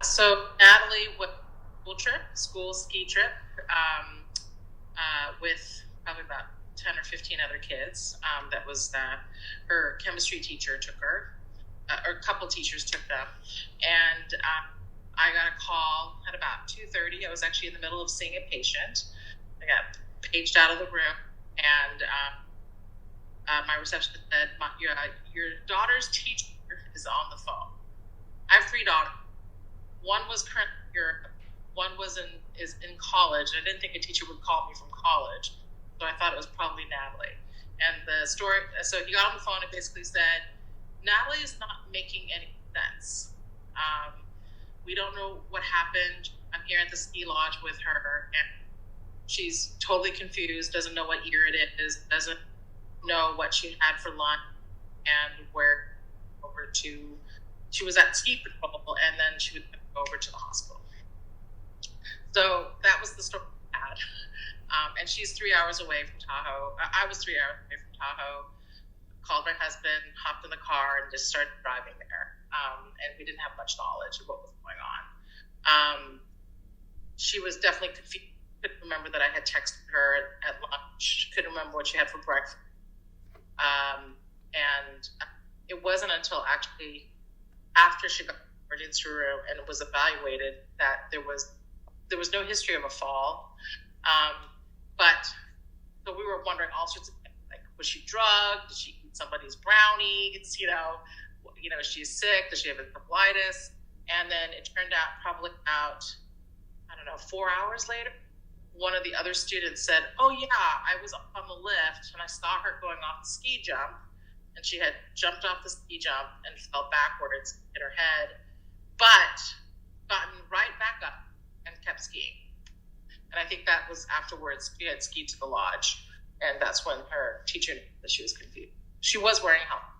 So Natalie went on a school ski trip, with probably about 10 or 15 other kids. That was her chemistry teacher took her, or a couple teachers took them. And I got a call at about 2:30. I was actually in the middle of seeing a patient. I got paged out of the room, and my receptionist said, your daughter's teacher is on the phone. I have 3 daughters. One was currently here, one is in college. I didn't think a teacher would call me from college, so I thought it was probably Natalie. And the story, so he got on the phone and basically said, Natalie is not making any sense. We don't know what happened. I'm here at the ski lodge with her, and she's totally confused, doesn't know what year it is, doesn't know what she had for lunch, and where over to, she was at ski patrol, and then she would go over to the hospital. So that was the story I had. And she's 3 hours away from Tahoe. I was 3 hours away from Tahoe. Called my husband, hopped in the car, and just started driving there. And we didn't have much knowledge of what was going on. She was definitely confused. Couldn't remember that I had texted her at lunch. Couldn't remember what she had for breakfast. And it wasn't until actually after she got to the emergency room and was evaluated that there was no history of a fall. But so we were wondering all sorts of things, like, was she drugged? Did she eat somebody's brownies? Is she sick? Does she have encephalitis? And then it turned out probably about, 4 hours later, one of the other students said, oh yeah, I was up on the lift and I saw her going off the ski jump, and she had jumped off the ski jump and fell backwards, hit her head, but gotten right back up and kept skiing. And I think that was afterwards she had skied to the lodge, and that's when her teacher knew that she was confused. She was wearing a helmet.